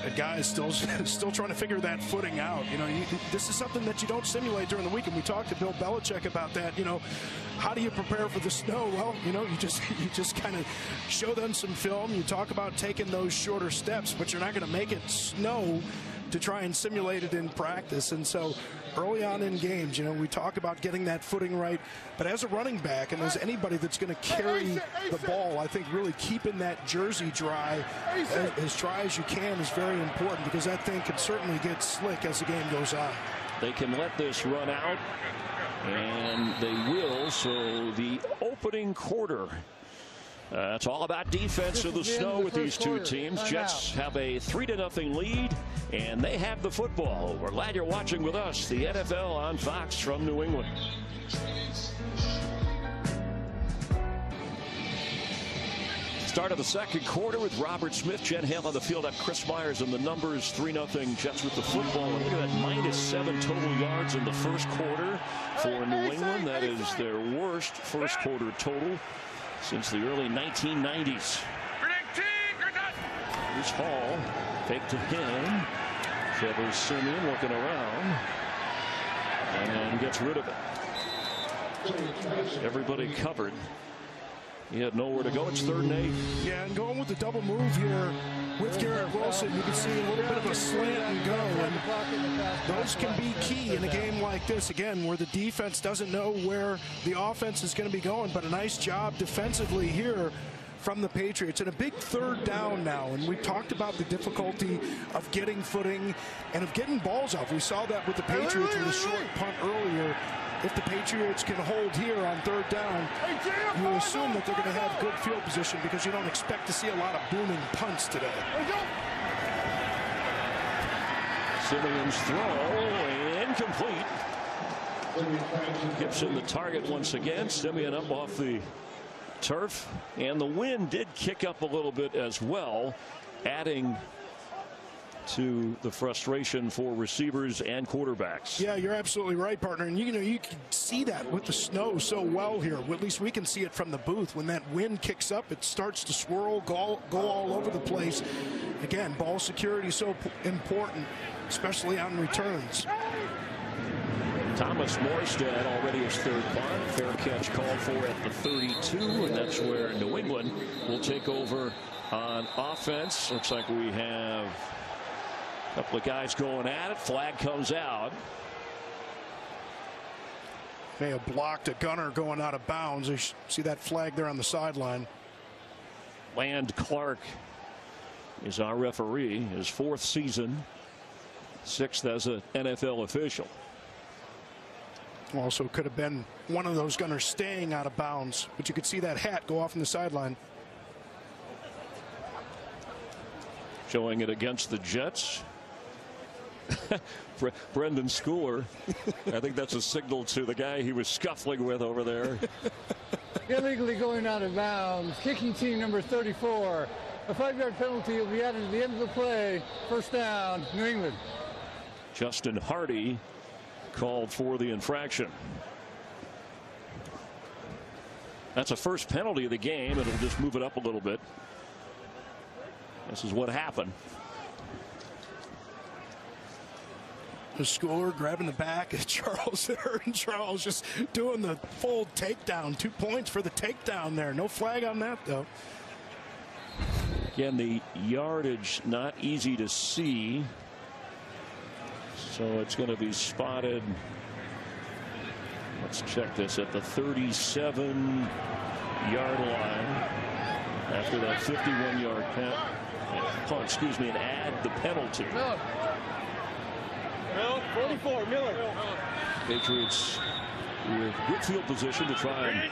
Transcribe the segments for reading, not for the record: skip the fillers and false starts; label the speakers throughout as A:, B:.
A: a guy is still trying to figure that footing out. You know, this is something that you don't simulate during the week, and we talked to Bill Belichick about that. You know, how do you prepare for the snow? Well, you know, you just kind of show them some film. You talk about taking those shorter steps, but you're not going to make it snow to try and simulate it in practice. And so early on in games, you know, we talk about getting that footing right, but as a running back and as anybody that's going to carry the ball, I think really keeping that jersey dry as you can is very important, because that thing can certainly get slick as the game goes on.
B: They can let this run out, and they will. So the opening quarter, it's all about defense of the snow with these two teams. Jets have a 3-0 lead, and they have the football. We're glad you're watching with us, the NFL on Fox from New England. Start of the second quarter with Robert Smith, Jen Hale on the field. Up Chris Myers and the numbers. 3-0 Jets with the football. Look at that, -7 total yards in the first quarter for New England. That is their worst first quarter total since the early 1990s. Here's Hall. Fake to him. Trevor Siemian looking around and gets rid of it. Everybody covered. He had nowhere to go. It's 3rd and 8.
A: Yeah, and going with the double move here with Garrett Wilson, you can see a little bit of a slant and go, and those can be key in a game like this, again, where the defense doesn't know where the offense is going to be going. But a nice job defensively here from the Patriots, and a big 3rd down now. And we talked about the difficulty of getting footing and of getting balls off. We saw that with the Patriots with a short punt earlier. If the Patriots can hold here on 3rd down, you assume that they're going to have good field position, because you don't expect to see a lot of booming punts today.
B: Simeon's throw incomplete. Gibson the target once again. Simeon up off the turf, and the wind did kick up a little bit as well, adding to the frustration for receivers and quarterbacks.
A: Yeah, you're absolutely right, partner. And you know, you can see that with the snow so well here. At least we can see it from the booth. When that wind kicks up, it starts to swirl, go all over the place. Again, ball security is so important, especially on returns.
B: Thomas Morstead already his 3rd punt. Fair catch called for at the 32, and that's where New England will take over on offense. Looks like we have a couple of guys going at it. Flag comes out.
A: May have blocked a gunner going out of bounds. You see that flag there on the sideline.
B: Land Clark is our referee. His 4th season, 6th as an NFL official.
A: Also could have been one of those gunners staying out of bounds, but you could see that hat go off in the sideline.
B: Showing it against the Jets. Brendan Schooler. I think that's a signal to the guy he was scuffling with over there.
C: Illegally going out of bounds. Kicking team number 34. A 5-yard penalty will be added at the end of the play. 1st down, New England.
B: Justin Hardy called for the infraction. That's a first penalty of the game. It'll just move it up a little bit. This is what happened.
A: The Schooler grabbing the back of Charles there, and Charles just doing the full takedown. 2 points for the takedown there. No flag on that, though.
B: Again, the yardage not easy to see. So it's going to be spotted. Let's check this at the 37-yard line after that 51-yard punt, excuse me, and add the penalty.
C: No. 44, Miller.
B: Patriots with good field position to try and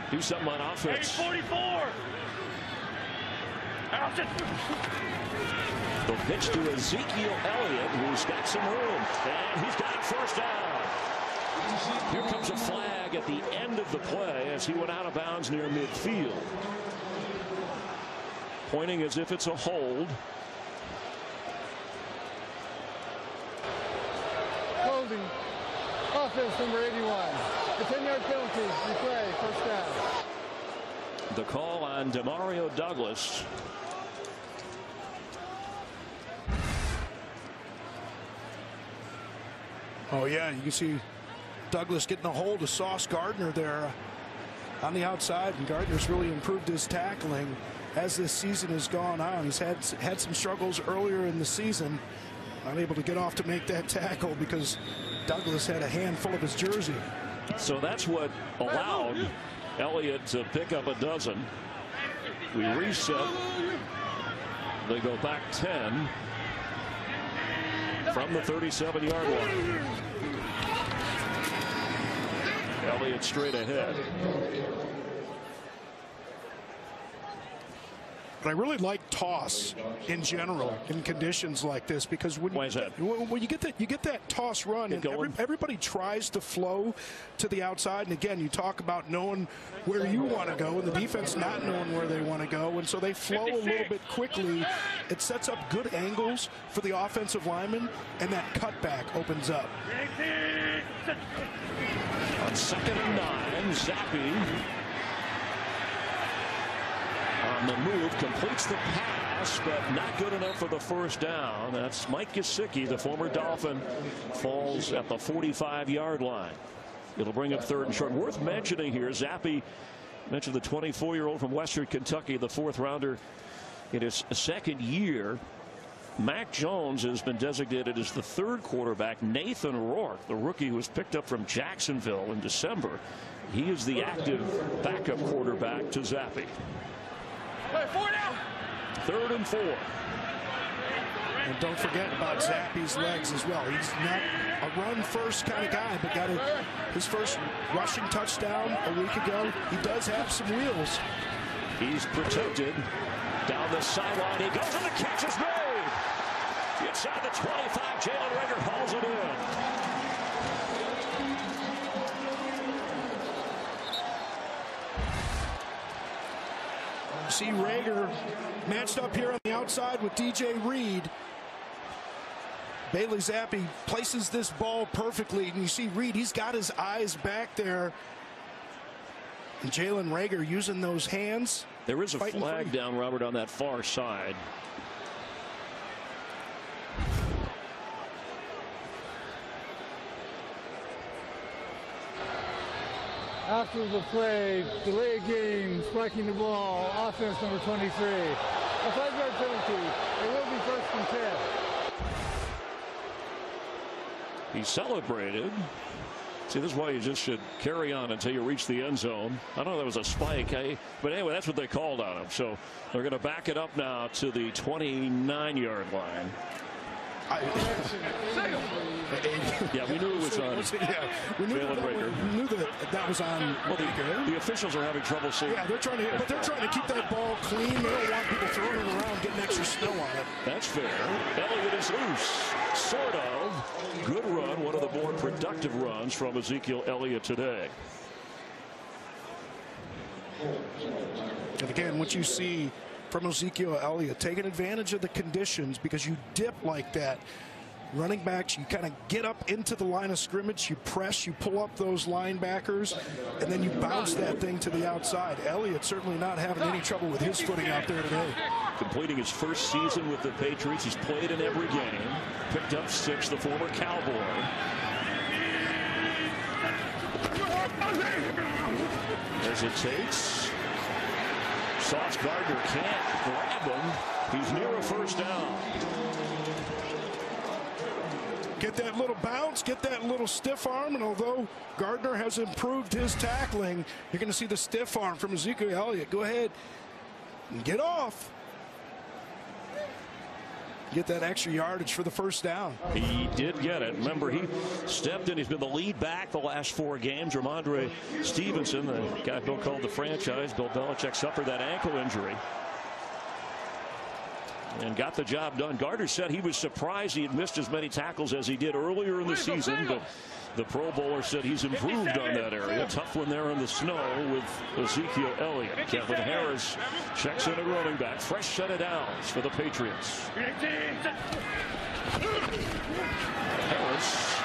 B: do something on offense.
D: 44.
B: The pitch to Ezekiel Elliott, who's got some room, and he's got 1st down. Here comes a flag at the end of the play as he went out of bounds near midfield, pointing as if it's a hold.
C: Holding. Offense number 81. A 10-yard penalty. Replay. 1st down.
B: The call on Demario Douglas.
A: Oh, yeah, you can see Douglas getting a hold of Sauce Gardner there on the outside, and Gardner's really improved his tackling as this season has gone on. He's had some struggles earlier in the season, unable to get off to make that tackle because Douglas had a handful of his jersey.
B: So that's what allowed Elliott to pick up a dozen. We reset. They go back 10 from the 37-yard line. Elliott straight ahead.
A: But I really like toss in general in conditions like this, because when you get that toss run and everybody tries to flow to the outside, and again you talk about knowing where you want to go and the defense not knowing where they want to go, and so they flow a little bit quickly. It sets up good angles for the offensive lineman, and that cutback opens up.
B: On 2nd and 9, Zappi on the move, completes the pass, but not good enough for the first down. That's Mike Gesicki, the former Dolphin, falls at the 45-yard line. It'll bring up 3rd and short. Worth mentioning here, Zappi mentioned the 24-year-old from Western Kentucky, the 4th rounder in his 2nd year. Mac Jones has been designated as the 3rd quarterback. Nathan Rourke, the rookie who was picked up from Jacksonville in December, he is the active backup quarterback to Zappi. 3rd and 4.
A: And don't forget about Zappi's legs as well. He's not a run-first kind of guy, but got his first rushing touchdown a week ago. He does have some wheels.
B: He's protected down the sideline. He goes and the catch is made. Inside the 25, Jalen Reagor hauls it in.
A: See Reagor matched up here on the outside with DJ Reed. Bailey Zappi places this ball perfectly, and you see Reed, he's got his eyes back there. And Jalen Reagor using those hands.
B: There is a flag down, Robert, on that far side.
C: After the play, delay of game, striking the ball, offense number 23. A 5-yard penalty. It will be 1st and 10.
B: He celebrated. See, this is why you just should carry on until you reach the end zone. I don't know if that was a spike, but anyway, that's what they called on him. So they're going to back it up now to the 29-yard line. Yeah, we knew it was on.
A: We knew that was on.
B: Well, the officials are having trouble seeing.
A: Yeah, they're trying to keep that ball clean. They don't want people throwing it around, getting extra snow on it.
B: That's fair. Elliott is loose, sort of. Good run, one of the more productive runs from Ezekiel Elliott today.
A: And again, what you see from Ezekiel Elliott, taking advantage of the conditions, because you dip like that. Running backs, you kind of get up into the line of scrimmage, you press, you pull up those linebackers, and then you bounce that thing to the outside. Elliott certainly not having any trouble with his footing out there today.
B: Completing his first season with the Patriots. He's played in every game. Picked up 6, the former Cowboy. Hesitates. Sauce Gardner can't grab him. He's near a first down.
A: Get that little bounce, get that little stiff arm, and although Gardner has improved his tackling, you're going to see the stiff arm from Ezekiel Elliott. Go ahead and get off. Get that extra yardage for the first down.
B: He did get it. Remember, he stepped in. He's been the lead back the last 4 games. Ramondre Stevenson, the guy Bill called the franchise, Bill Belichick, suffered that ankle injury and got the job done. Gardner said he was surprised he had missed as many tackles as he did earlier in the season, but the Pro Bowler said he's improved on that area. Tough one there in the snow with Ezekiel Elliott. Kevin Harris checks in at running back. Fresh set of downs for the Patriots. Harris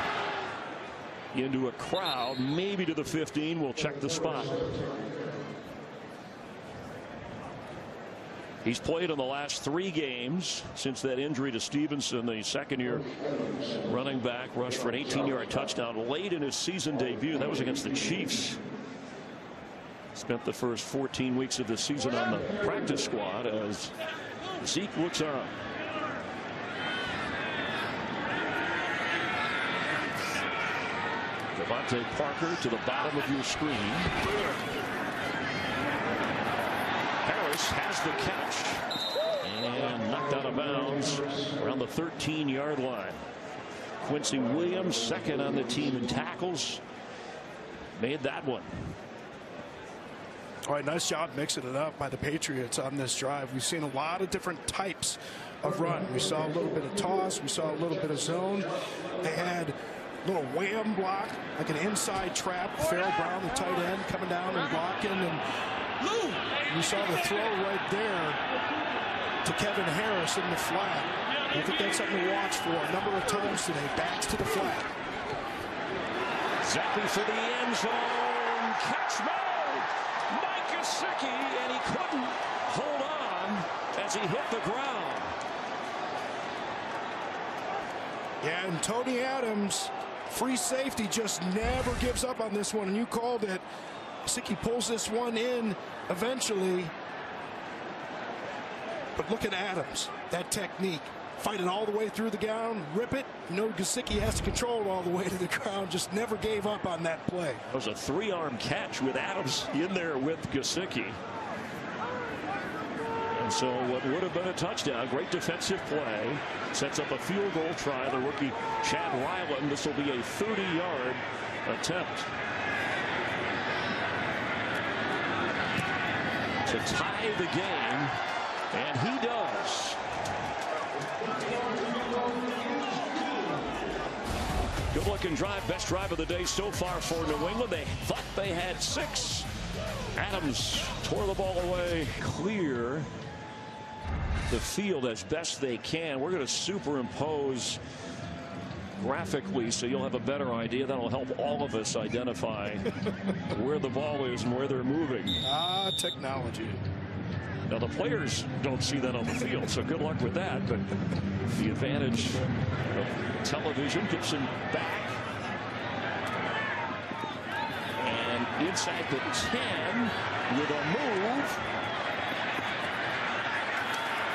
B: into a crowd, maybe to the 15. We'll check the spot. He's played in the last 3 games since that injury to Stevenson, the second-year running back, rushed for an 18-yard touchdown late in his season debut. That was against the Chiefs. Spent the first 14 weeks of the season on the practice squad as Zeke looks on. Devontae Parker to the bottom of your screen. Harris has the catch and knocked out of bounds around the 13-yard line. Quincy Williams, second on the team in tackles, made that one.
A: All right, nice job mixing it up by the Patriots on this drive. We've seen a lot of different types of run. We saw a little bit of toss. We saw a little bit of zone. They had a little wham block, like an inside trap. Farrell Brown, the tight end, coming down and blocking. And we saw the throw right there to Kevin Harris in the flat. I think that's something to watch for a number of times today. Backs to the flat.
B: Zappi for the end zone. Catch made. Mike Gesicki, and he couldn't hold on as he hit the ground.
A: Yeah, and Tony Adams, free safety, just never gives up on this one, and you called it. Gesicki pulls this one in eventually. But look at Adams, that technique. Fight it all the way through the ground, rip it. You know, Gesicki has to control it all the way to the ground. Just never gave up on that play.
B: It was a 3-arm catch with Adams in there with Gesicki. And so what would have been a touchdown, great defensive play, sets up a field goal try. The rookie Chad Ryland. This will be a 30-yard attempt to tie the game, and he does. Good looking drive, best drive of the day so far for New England. They thought they had 6. Adams tore the ball away, clear the field as best they can. We're going to superimpose graphically so you'll have a better idea. That'll help all of us identify where the ball is and where they're moving.
A: Technology.
B: Now the players don't see that on the field, so good luck with that. But the advantage of television. Gibson back. And inside the 10 with a move.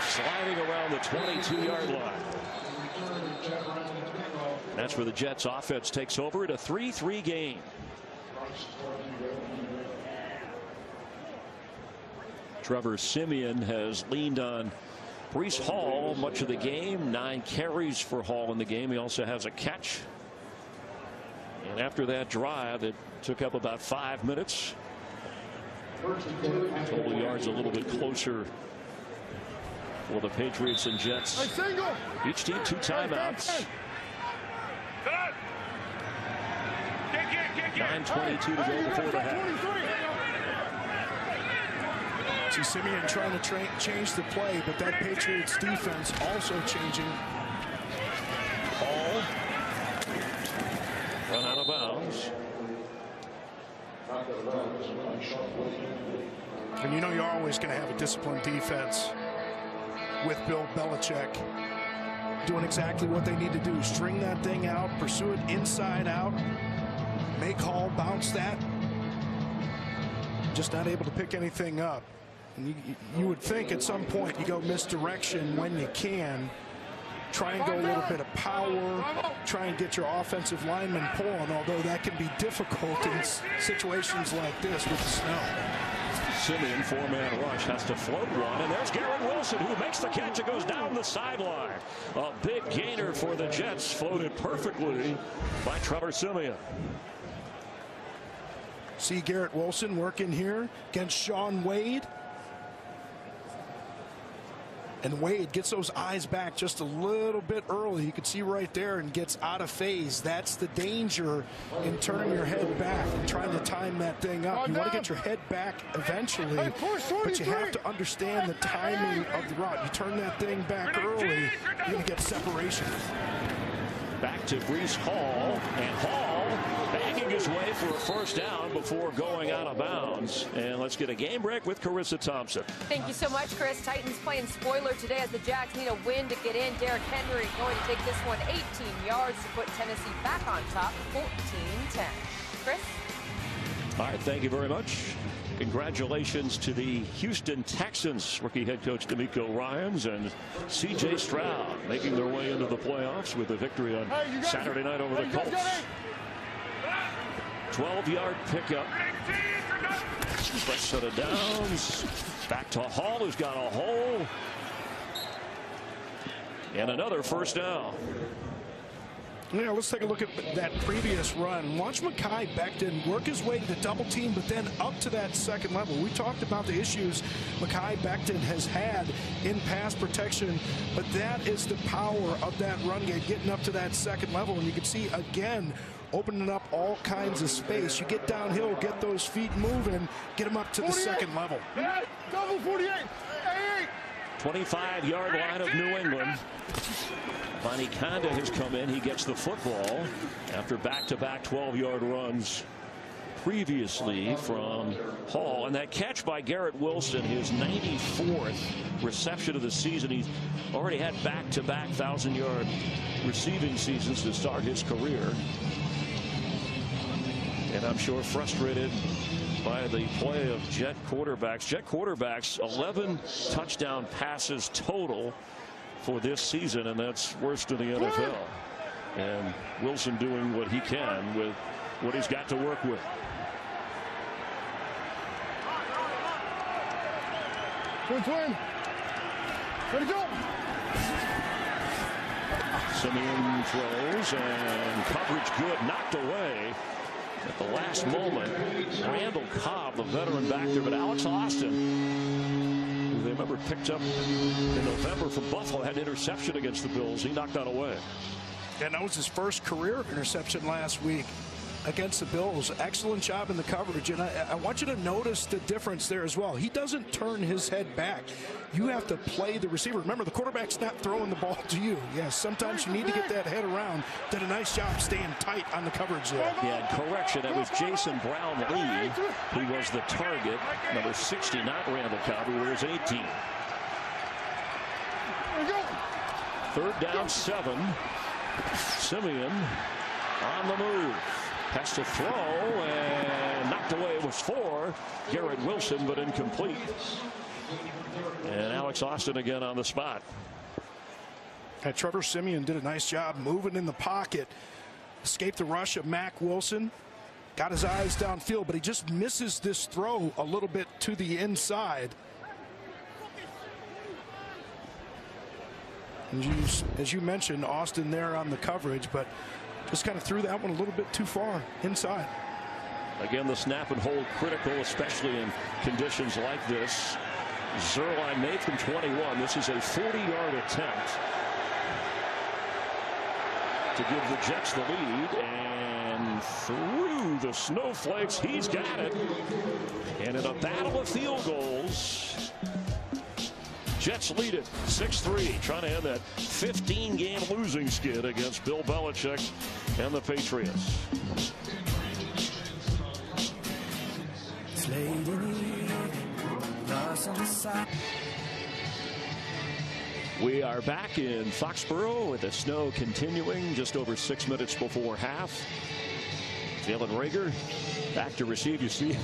B: Sliding around the 22-yard line. That's where the Jets offense takes over at a 3-3 game. Trevor Siemian has leaned on Breece Hall much of the game. 9 carries for Hall in the game. He also has a catch. And after that drive, it took up about 5 minutes. Total yards a little bit closer for the Patriots and Jets. Each team 2 timeouts. 9:22 to go before the half.
A: See Siemian trying to change the play, but that Patriots defense also changing.
B: Ball run out of bounds.
A: And you know you're always going to have a disciplined defense with Bill Belichick doing exactly what they need to do. String that thing out, pursue it inside out, make Hall bounce that. Just not able to pick anything up. And you would think at some point you go misdirection when you can. Try and go a little bit of power. Try and get your offensive lineman pulling, although that can be difficult in situations like this with the snow.
B: Siemian, 4-man rush, has to float one, and there's Garrett Wilson who makes the catch and goes down the sideline. A big gainer for the Jets, floated perfectly by Trevor Siemian.
A: See Garrett Wilson working here against Sean Wade. And Wade gets those eyes back just a little bit early. You can see right there, and gets out of phase. That's the danger in turning your head back and trying to time that thing up. You want to get your head back eventually, but you have to understand the timing of the route. You turn that thing back early, you're going to get separation.
B: Back to Breece Hall, and Hall banging making his way for a first down before going out of bounds. And let's get a game break with Carissa Thompson.
D: Thank you so much, Chris. Titans playing spoiler today as the Jacks need a win to get in. Derrick Henry going to take this one 18 yards to put Tennessee back on top, 14-10. Chris?
B: All right, thank you very much. Congratulations to the Houston Texans rookie head coach D'Amico Ryans and C.J. Stroud making their way into the playoffs with a victory on Saturday night over the Colts. 12-yard pickup. Fresh set of downs. Back to Hall, who's got a hole. And another first down.
A: Yeah, let's take a look at that previous run. Watch Mekhi Becton work his way to the double team, but then up to that second level. We talked about the issues Mekhi Becton has had in pass protection, but that is the power of that run game, getting up to that second level. And you can see, again, opening up all kinds of space. You get downhill, get those feet moving, get them up to the second level.
C: Double 48.
B: 25-yard line of New England. Bonnie Conda has come in. He gets the football after back-to-back 12-yard runs previously from Hall. And that catch by Garrett Wilson, his 94th reception of the season. He's already had back-to-back 1,000-yard receiving seasons to start his career. And I'm sure frustrated by the play of Jet quarterbacks. Jet quarterbacks, 11 touchdown passes total for this season, and that's worst in the NFL. And Wilson doing what he can with what he's got to work with.
C: Twin. Ready to go.
B: Simeon throws, and coverage good, knocked away at the last moment. Randall Cobb, the veteran back there, but Alex Austin, who they remember picked up in November from Buffalo, had an interception against the Bills. He knocked that away.
A: And that was his first career interception last week against the Bills. Excellent job in the coverage, and I want you to notice the difference there as well. He doesn't turn his head back. You have to play the receiver. Remember, the quarterback's not throwing the ball to you. Yes, sometimes you need to get that head around. Did a nice job staying tight on the coverage there.
B: Yeah, correction. That was Jason Brown-Lee who was the target. Number 60, not Randall Cobb, who wears 18. Third down, 7. Simeon on the move. Has to throw, and knocked away. It was 4. Garrett Wilson, but incomplete. And Alex Austin again on the spot.
A: And Trevor Simeon did a nice job moving in the pocket. Escaped the rush of Mack Wilson. Got his eyes downfield, but he just misses this throw a little bit to the inside. And as you mentioned, Austin there on the coverage, but just kind of threw that one a little bit too far inside.
B: Again, the snap and hold critical, especially in conditions like this. Zerline made from 21. This is a 40-yard attempt to give the Jets the lead, and through the snowflakes, he's got it. And in a battle of field goals, Jets lead it 6-3, trying to end that 15-game losing skid against Bill Belichick and the Patriots. We are back in Foxborough with the snow continuing just over 6 minutes before half. Jalen Reagor back to receive. You see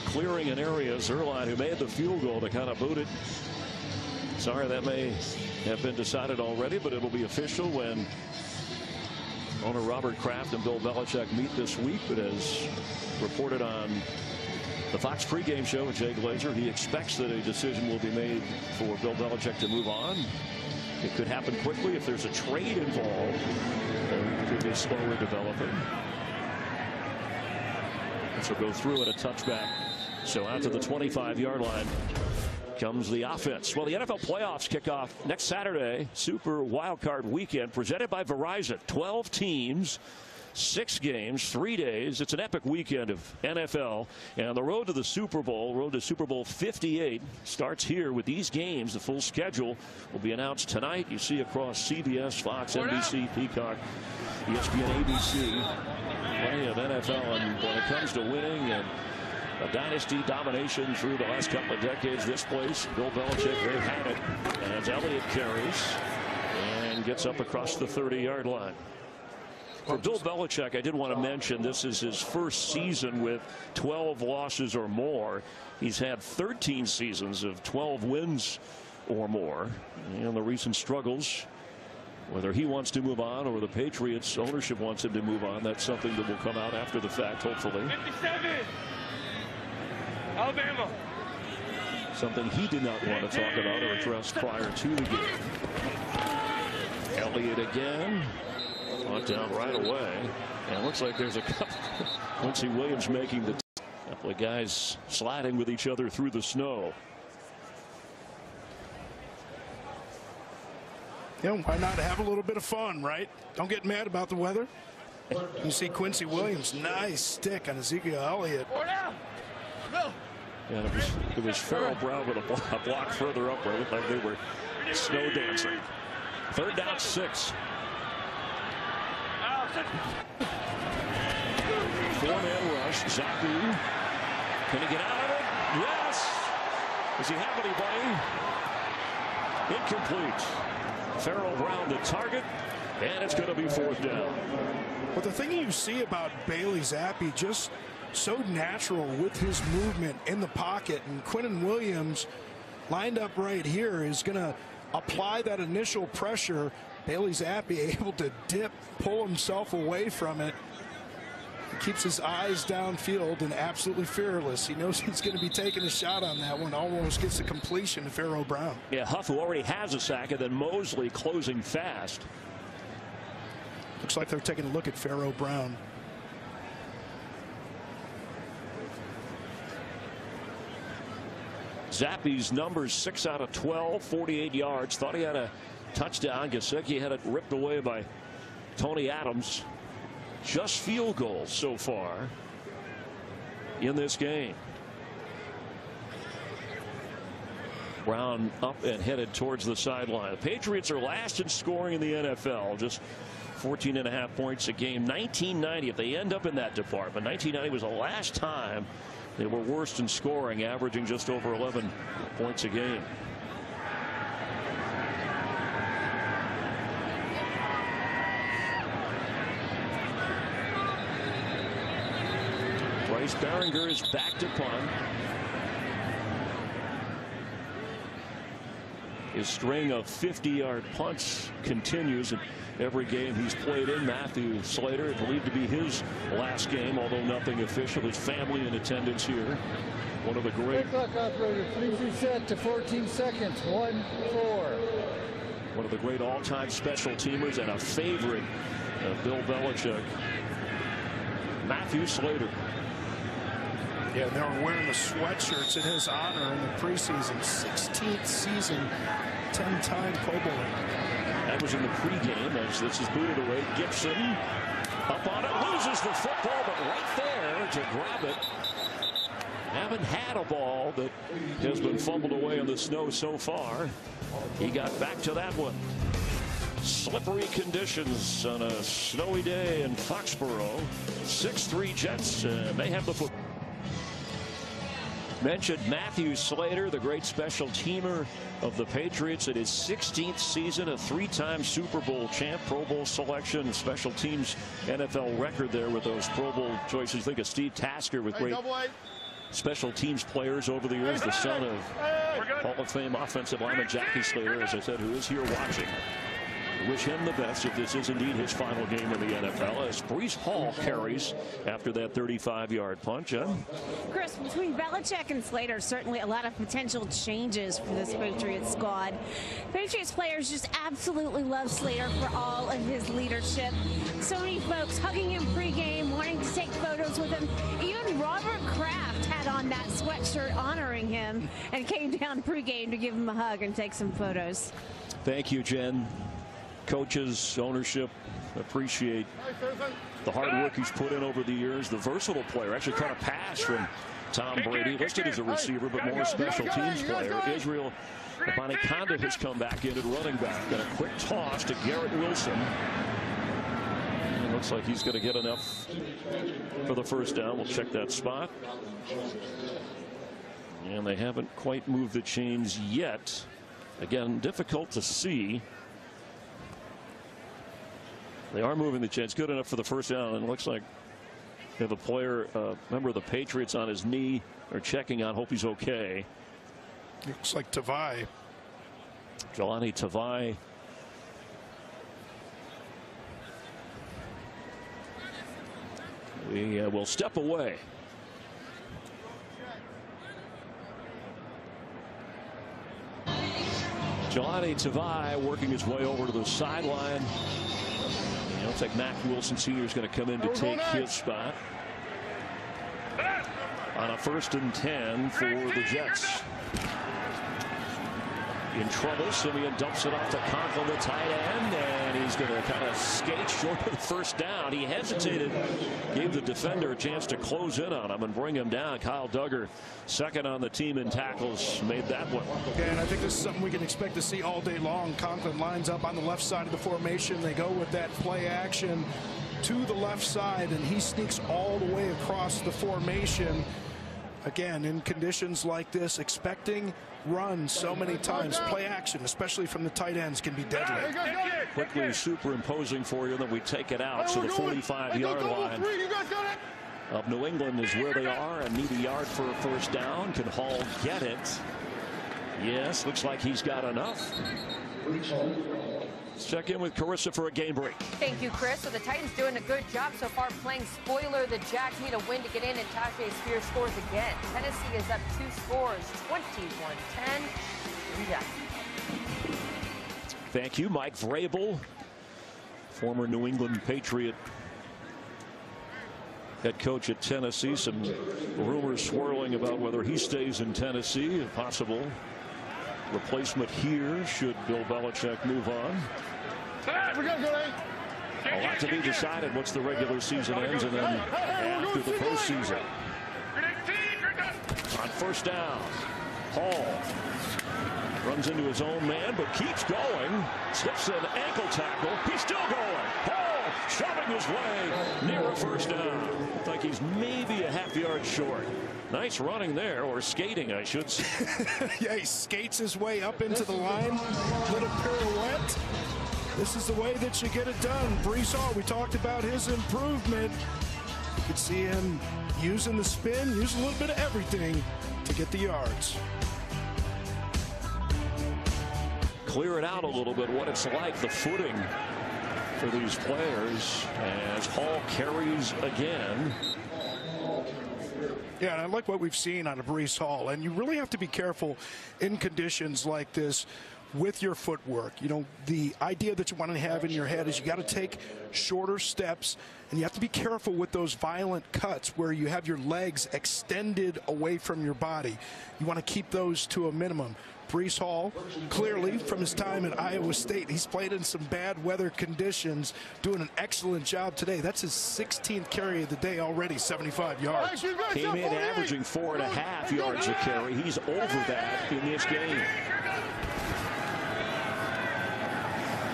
B: clearing an area. Zerline, who made the field goal, to kind of boot it. Sorry, that may have been decided already, but it'll be official when owner Robert Kraft and Bill Belichick meet this week. But as reported on the Fox pregame show with Jay Glazer, he expects that a decision will be made for Bill Belichick to move on. It could happen quickly if there's a trade involved. It could be slower developing. This will go through at a touchback. So out to the 25-yard line comes the offense. Well, the NFL playoffs kick off next Saturday. Super wildcard weekend presented by Verizon. 12 teams, 6 games, 3 days. It's an epic weekend of NFL. And the road to the Super Bowl, road to Super Bowl 58, starts here with these games. The full schedule will be announced tonight. You see across CBS, Fox, NBC, Peacock, ESPN, ABC. Plenty of NFL, and when it comes to winning and a dynasty domination through the last couple of decades, this place, Bill Belichick, they had it. As Elliott carries and gets up across the 30-yard line. For Bill Belichick, I did want to mention this is his first season with 12 losses or more. He's had 13 seasons of 12 wins or more. And the recent struggles, whether he wants to move on or the Patriots ownership wants him to move on, that's something that will come out after the fact, hopefully.
E: 57. Alabama.
B: Something he did not want to talk about or address prior to the game. Elliott again. Brought down right away. And it looks like there's a couple. Quincy Williams making the couple of guys sliding with each other through the snow.
A: Yeah, why not have a little bit of fun, right? Don't get mad about the weather. You see Quincy Williams, nice stick on Ezekiel Elliott.
B: And it was Farrell Brown with a block further up where it looked like they were snow dancing. 3rd down 6. 4-man rush. Zappi. Can he get out of it? Yes. Does he have anybody? Incomplete. Farrell Brown the target, and it's going to be 4th down.
A: Well, the thing you see about Bailey Zappi, just so natural with his movement in the pocket, and Quinnen Williams lined up right here is going to apply that initial pressure. Bailey Zappi able to dip, pull himself away from it. He keeps his eyes downfield and absolutely fearless. He knows he's going to be taking a shot on that one. Almost gets a completion to Farrell Brown.
B: Yeah, Huff, who already has a sack, and then Mosley closing fast.
A: Looks like they're taking a look at Farrell Brown.
B: Zappi's numbers 6 out of 12, 48 yards. Thought he had a touchdown. Gesicki had it ripped away by Tony Adams. Just field goals so far in this game. Brown up and headed towards the sideline. The Patriots are last in scoring in the NFL, just 14.5 points a game. 1990, if they end up in that department, 1990 was the last time they were worst in scoring, averaging just over 11 points a game. Bryce Behringer is back to punt. His string of 50-yard punts continues in every game he's played in. Matthew Slater, it believed to be his last game, although nothing official. His family in attendance here. One of the great.
C: Clock operator, please reset to 14 seconds. 1-4.
B: One of the great all-time special teamers and a favorite of Bill Belichick. Matthew Slater.
A: Yeah, they were wearing the sweatshirts in his honor in the preseason. 16th season, 10-time Pro Bowler.
B: That was in the pregame as this is booted away. Gibson up on it, loses the football, but right there to grab it. Haven't had a ball that has been fumbled away in the snow so far. He got back to that one. Slippery conditions on a snowy day in Foxborough. 6-3 Jets, and they have the football. Mentioned Matthew Slater, the great special teamer of the Patriots in his 16th season, a 3-time Super Bowl champ, Pro Bowl selection, special teams NFL record there with those Pro Bowl choices. Think of Steve Tasker with great special teams players over the years. The son of Hall of Fame offensive lineman Jackie Slater, as I said, who is here watching. Wish him the best if this is indeed his final game in the NFL, as Breece Hall carries after that 35-yard punt. Jen?
F: Chris, between Belichick and Slater, certainly a lot of potential changes for this Patriots squad. Patriots players just absolutely love Slater for all of his leadership. So many folks hugging him pregame, wanting to take photos with him. Even Robert Kraft had on that sweatshirt honoring him and came down pregame to give him a hug and take some photos.
B: Thank you, Jen. Coaches, ownership, appreciate the hard work he's put in over the years. The versatile player, actually caught a pass from Tom Brady, listed as a receiver, but more a special teams player. Israel Abanikanda has come back in at running back. And a quick toss to Garrett Wilson. And Looks like he's going to get enough for the first down. We'll check that spot. And they haven't quite moved the chains yet. Again, difficult to see. They are moving the chains. Good enough for the first down. And it looks like they have a player, member of the Patriots, on his knee or checking on. Hope he's okay.
A: Looks like Tavai.
B: Jelani Tavai. We will step away. Jelani Tavai working his way over to the sideline. It looks like Mac Wilson Sr. is going to come in to take his spot on a 1st and 10 for the Jets. In trouble, Simeon dumps it off to Conklin, the tight end, and he's going to kind of skate short of the first down. He hesitated, gave the defender a chance to close in on him and bring him down. Kyle Duggar, second on the team in tackles, made that one.
A: Yeah, and I think this is something we can expect to see all day long. Conklin lines up on the left side of the formation. They go with that play action to the left side, and he sneaks all the way across the formation. Again, in conditions like this, expecting runs so many times, play action, especially from the tight ends, can be deadly.
B: Quickly superimposing for you, then we take it out. So the 45-yard line of New England is where they are and need a yard for a first down. Can Hall get it? Yes, looks like he's got enough. Let's check in with Carissa for a game break.
D: Thank you, Chris. So the Titans doing a good job so far playing spoiler. The Jacks need a win to get in, and Tajay Spears scores again. Tennessee is up 2 scores, 21-10.
B: Thank you, Mike Vrabel, former New England Patriot head coach at Tennessee. Some rumors swirling about whether he stays in Tennessee, a possible replacement here should Bill Belichick move on. A lot to be decided once the regular season ends and then after the postseason. On first down, Hall runs into his own man but keeps going. Slips an ankle tackle. He's still going. Hall shoving his way near a first down. Looks like he's maybe a half-yard short. Nice running there, or skating, I should say.
A: Yeah, he skates his way up into the line. Little pirouette. This is the way that you get it done. Breece Hall, we talked about his improvement. You could see him using the spin, using a little bit of everything to get the yards.
B: Clear it out a little bit, what it's like, the footing for these players as Hall carries again.
A: Yeah, and I like what we've seen out of Breece Hall, and you really have to be careful in conditions like this with your footwork. You know, the idea that you want to have in your head is you got to take shorter steps, and you have to be careful with those violent cuts where you have your legs extended away from your body. You want to keep those to a minimum. Breece Hall, clearly from his time at Iowa State, he's played in some bad weather conditions, doing an excellent job today. That's his 16th carry of the day already, 75 yards.
B: Came in averaging 4.5 yards a carry. He's over that in this game.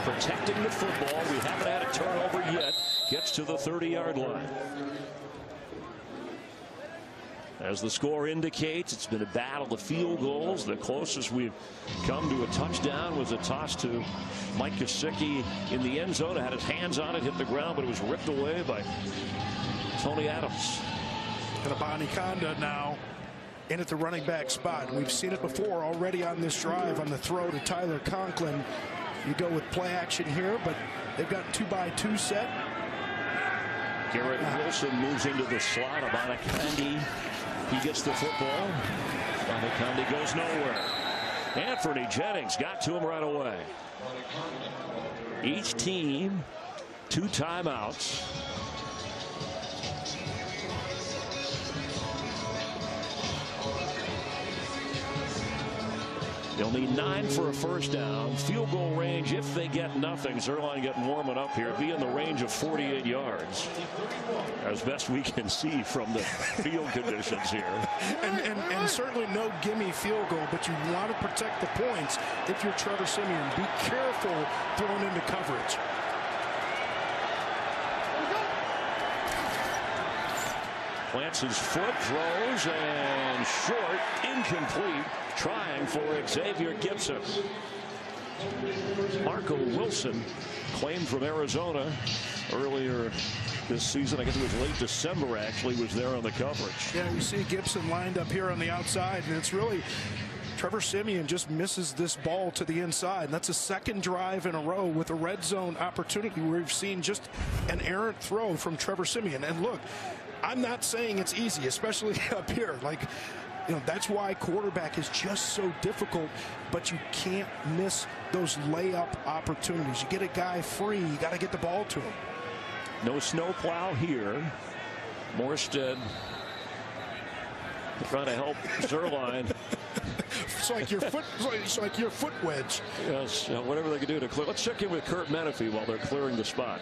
B: Protecting the football. We haven't had a turnover yet. Gets to the 30-yard line. As the score indicates, it's been a battle of field goals. The closest we've come to a touchdown was a toss to Mike Gesicki in the end zone. Had his hands on it, hit the ground, but it was ripped away by Tony Adams.
A: And Abanikanda now in at the running back spot. We've seen it before already on this drive on the throw to Tyler Conklin. You go with play action here, but they've got 2-by-2 set.
B: Garrett Wilson moves into the slot. Abanikanda, he gets the football. Abanikanda goes nowhere. Anthony Jennings got to him right away. Each team 2 timeouts. They'll need 9 for a first down. Field goal range, if they get nothing. Zerline getting warming up here. Be in the range of 48 yards. As best we can see from the field conditions here.
A: And certainly no gimme field goal, but you want to protect the points if you're Trevor Siemian. Be careful throwing into coverage.
B: Plants his foot, throws, and short, incomplete, trying for Xavier Gibson. Marco Wilson, claimed from Arizona earlier this season. I guess it was late December, actually, was there on the coverage.
A: Yeah, you see Gibson lined up here on the outside, and it's really Trevor Siemian just misses this ball to the inside. And that's a second drive in a row with a red zone opportunity where we've seen just an errant throw from Trevor Siemian. And look, I'm not saying it's easy, especially up here. Like, you know, that's why quarterback is just so difficult, but you can't miss those layup opportunities. You get a guy free, you got to get the ball to him.
B: No snowplow here. Morstead trying to help Zerline.
A: It's like your foot wedge.
B: Yes, whatever they can do to clear. Let's check in with Kurt Menefee while they're clearing the spot.